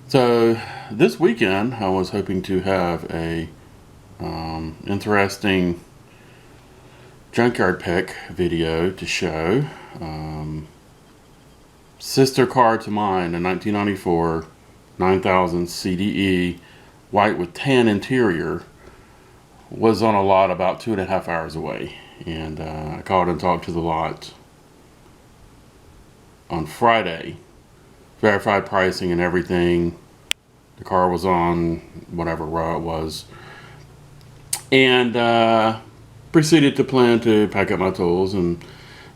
So this weekend I was hoping to have a interesting junkyard pick video to show. Sister car to mine, a 1994 9000 CDE, white with tan interior, was on a lot about 2.5 hours away. And I called and talked to the lot on Friday, verified pricing and everything. The car was on whatever row it was, and proceeded to plan to pack up my tools and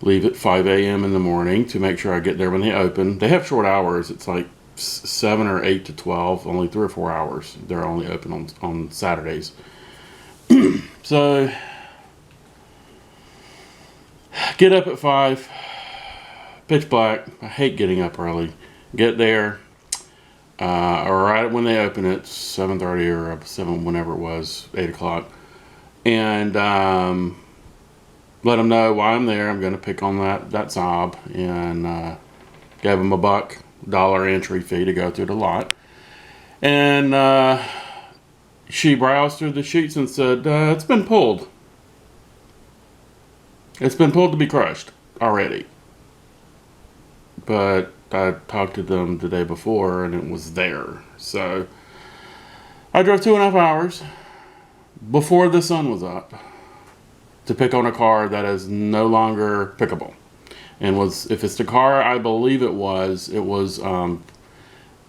leave at 5 a.m. in the morning to make sure I get there when they open. They have short hours. It's like 7 or 8 to 12, only 3 or 4 hours. They're only open on Saturdays. So get up at 5, pitch black. I hate getting up early. Get there, or right when they open it, 7:30 or 7, whenever it was, 8 o'clock. And let them know why I'm there. I'm going to pick on that Saab, and gave them $1 entry fee to go through the lot. And she browsed through the sheets and said, it's been pulled. It's been pulled to be crushed already. But I talked to them the day before and it was there. So I drove 2.5 hours before the sun was up to pick on a car that is no longer pickable. And if it's the car I believe it was on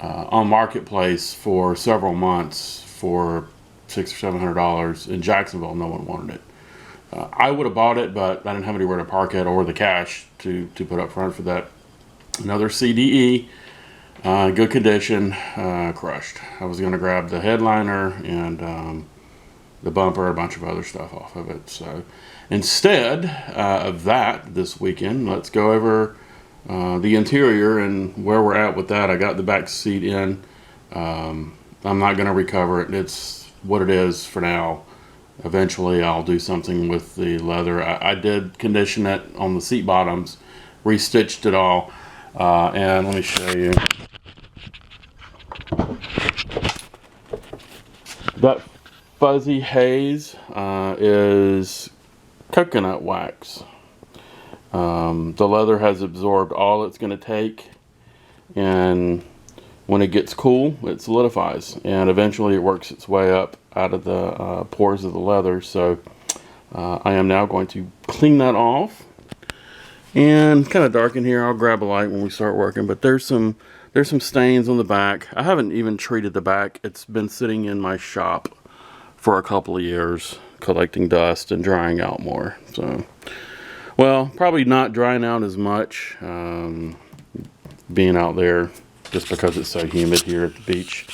Marketplace for several months for $600 or $700 in Jacksonville. No one wanted it. I would have bought it, but I didn't have anywhere to park it or the cash to put up front for that. Another CDE, good condition, crushed. I was going to grab the headliner and the bumper, a bunch of other stuff off of it. So instead of that this weekend, let's go over the interior and where we're at with that. I got the back seat in. I'm not going to recover it. It's what it is for now. Eventually I'll do something with the leather. I did condition it on the seat bottoms, restitched it all. And let me show you. That fuzzy haze is coconut wax. The leather has absorbed all it's going to take, and when it gets cool, it solidifies, and eventually it works its way up out of the pores of the leather. So I am now going to clean that off. And kind of dark in here. I'll grab a light when we start working, but there's some stains on the back. I haven't even treated the back. It's been sitting in my shop for a couple of years, collecting dust and drying out more. So, well, probably not drying out as much, being out there just because it's so humid here at the beach.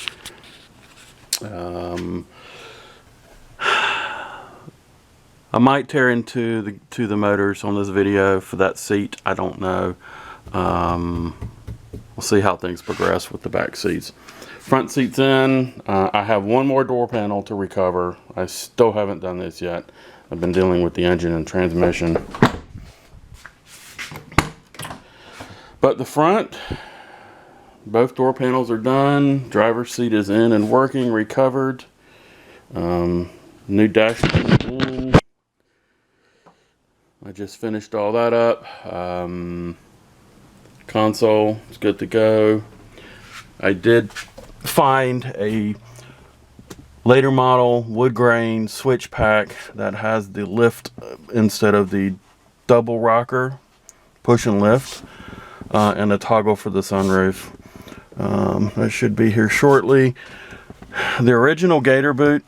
I might tear into the motors on this video for that seat. I don't know. We'll see how things progress with the back seats. Front seats in. I have one more door panel to recover. I still haven't done this yet. I've been dealing with the engine and transmission. But the front, both door panels are done. Driver's seat is in and working, recovered. New dashboard. I just finished all that up. Console is good to go. I did find a later model wood grain switch pack that has the lift instead of the double rocker, push and lift, and a toggle for the sunroof. That should be here shortly. The original Gator boot,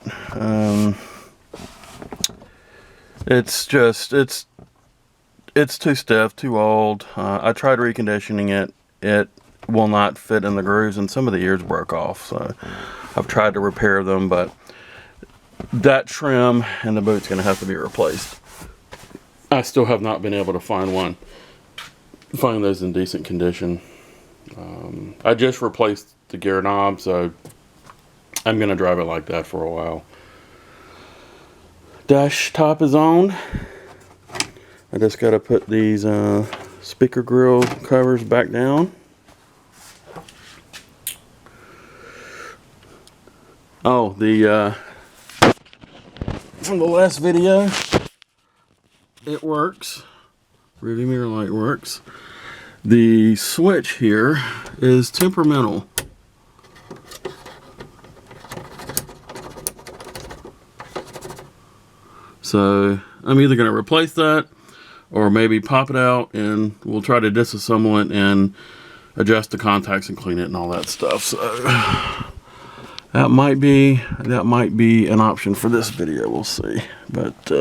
it's too stiff, too old. I tried reconditioning it. It will not fit in the grooves, and some of the ears broke off. So I've tried to repair them, but that trim and the boot's going to have to be replaced. I still have not been able to find those in decent condition. I just replaced the gear knob, so I'm going to drive it like that for a while. Dash top is on. I just got to put these speaker grill covers back down. Oh, the from the last video, it works. Rearview mirror light works. The switch here is temperamental. So I'm either going to replace that or maybe pop it out, and we'll try to disassemble it and adjust the contacts and clean it and all that stuff. So that might be an option for this video. We'll see. But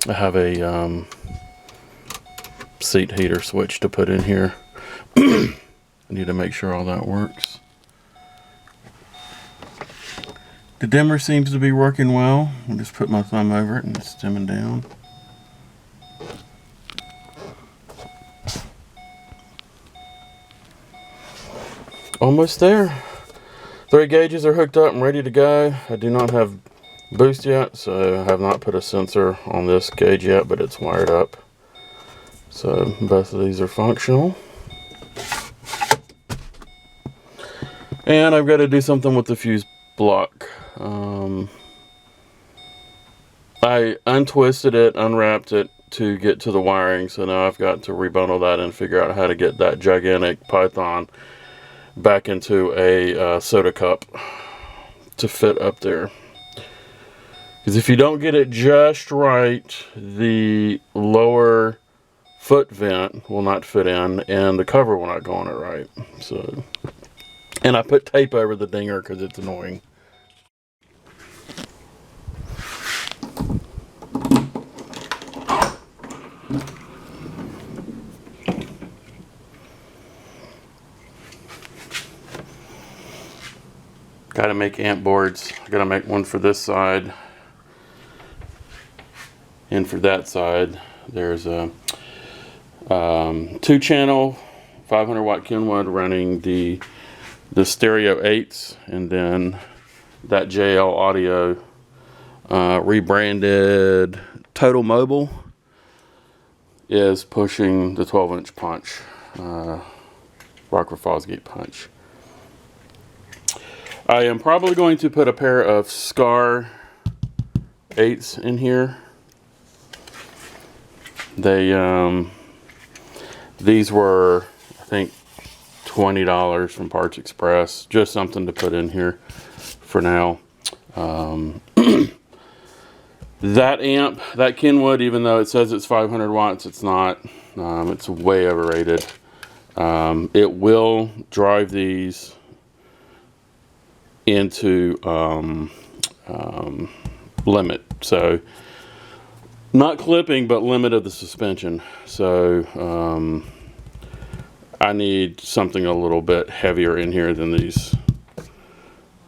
I have a seat heater switch to put in here. I need to make sure all that works. The dimmer seems to be working well. I'll just put my thumb over it and it's dimming down. Almost there. 3 gauges are hooked up and ready to go. I do not have boost yet, so I have not put a sensor on this gauge yet, but it's wired up. So both of these are functional. And I've got to do something with the fuse block. I untwisted it, unwrapped it to get to the wiring, so now I've got to rebundle that and figure out how to get that gigantic python back into a soda cup to fit up there. Because if you don't get it just right, the lower foot vent will not fit in and the cover will not go on it right. So, and I put tape over the dinger because it's annoying. Got to make amp boards. Got to make one for this side. And for that side, there's a 2-channel 500 watt Kenwood running the stereo 8s, and then that JL Audio rebranded Total Mobile is pushing the 12-inch punch, Rockford Fosgate punch. I am probably going to put a pair of Scar 8s in here. These were, I think, $20 from Parts Express. Just something to put in here for now. That amp, that Kenwood, even though it says it's 500 watts, it's not. It's way overrated. It will drive these into limit. So not clipping, but limit of the suspension. So I need something a little bit heavier in here than these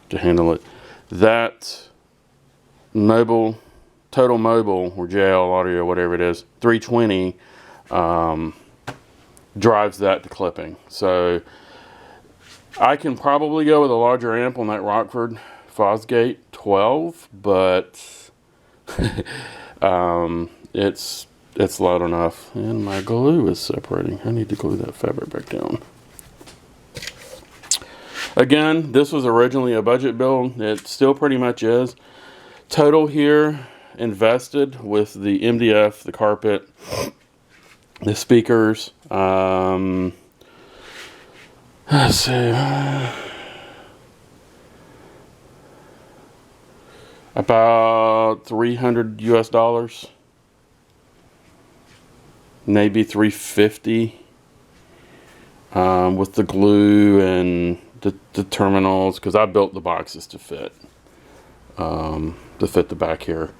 to handle it. That Total Mobile, or JL Audio, whatever it is, 320 drives that to clipping. So I can probably go with a larger amp on that Rockford Fosgate 12, but it's loud enough. And my glue is separating. I need to glue that fabric back down. Again, this was originally a budget build. It still pretty much is. Total here invested with the MDF, the carpet, the speakers. Let's see. About $300 US. Maybe $350. With the glue and the terminals, because I built the boxes to fit the back here.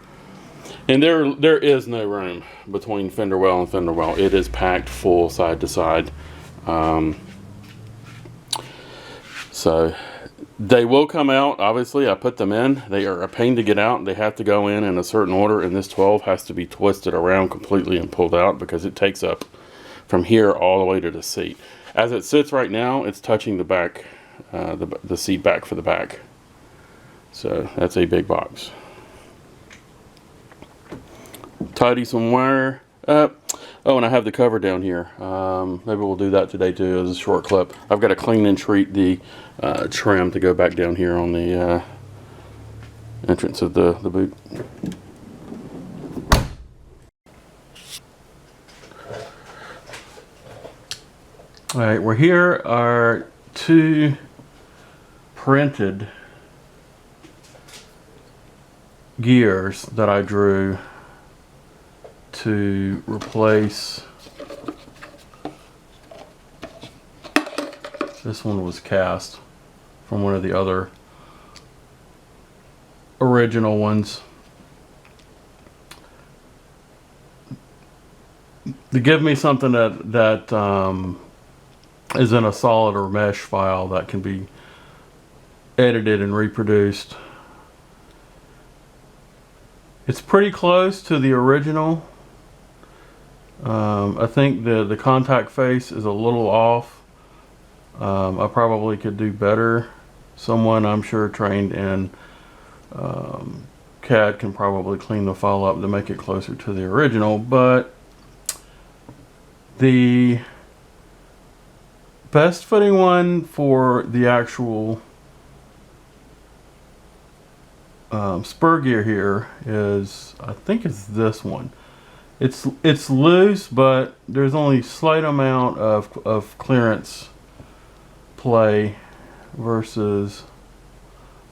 And there is no room between fender well and fender well. It is packed full side to side. So they will come out. Obviously, I put them in. They are a pain to get out. They have to go in a certain order, and this 12 has to be twisted around completely and pulled out because it takes up from here all the way to the seat. As it sits right now, it's touching the back, the seat back for the back. So that's a big box. Tidy some wire up. Oh, and I have the cover down here. Maybe we'll do that today too as a short clip. I've got to clean and treat the trim to go back down here on the entrance of the boot. All right, well, here are two printed gears that I drew to replace. This one was cast from one of the other original ones. To give me something that is in a solid or mesh file that can be edited and reproduced. It's pretty close to the original. I think the contact face is a little off. I probably could do better. Someone, I'm sure, trained in CAD can probably clean the file up to make it closer to the original, but the best fitting one for the actual spur gear here is, I think it's this one. It's loose, but there's only slight amount of clearance play versus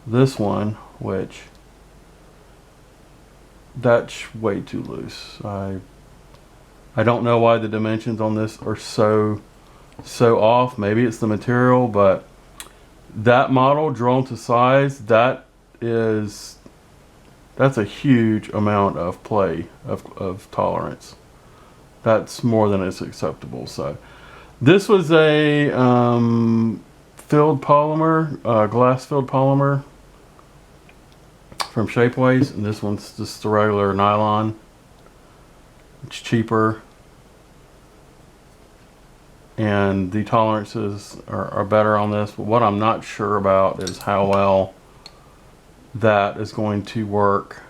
this one, which that's way too loose. I don't know why the dimensions on this are so off. Maybe it's the material, but that model drawn to size, that's a huge amount of play of tolerance. That's more than is acceptable. So this was a filled polymer, glass filled polymer from Shapeways, and this one's just the regular nylon. It's cheaper, and the tolerances are better on this, but what I'm not sure about is how well that is going to work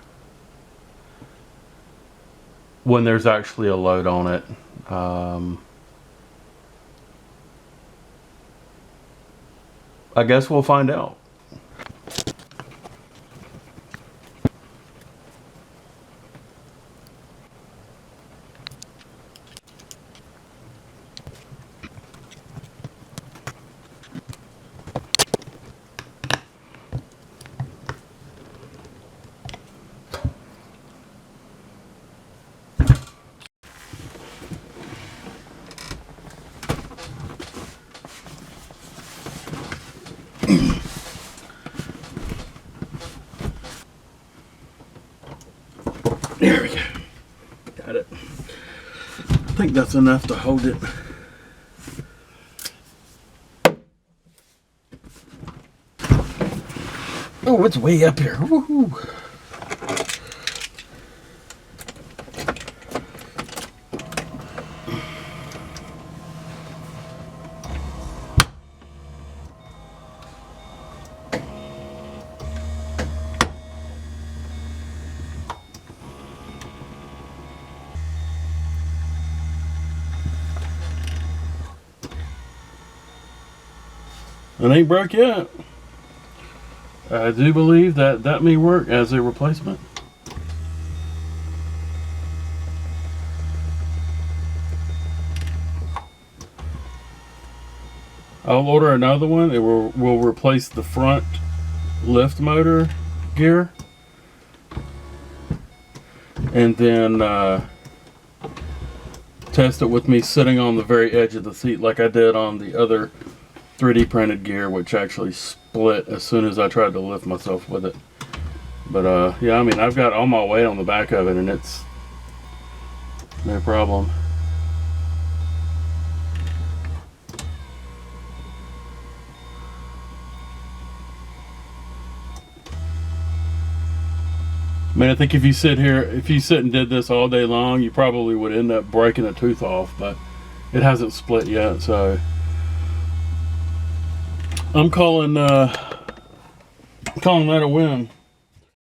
when there's actually a load on it. I guess we'll find out. There we go. Got it. I think that's enough to hold it. Oh, it's way up here. Woohoo. It ain't broke yet. I do believe that may work as a replacement. I'll order another one. It will replace the front lift motor gear, and then test it with me sitting on the very edge of the seat like I did on the other 3D printed gear, which actually split as soon as I tried to lift myself with it. But yeah, I mean, I've got all my weight on the back of it, and it's no problem. I mean, I think if you sit and did this all day long, you probably would end up breaking a tooth off, but it hasn't split yet, so I'm calling Calling that a win.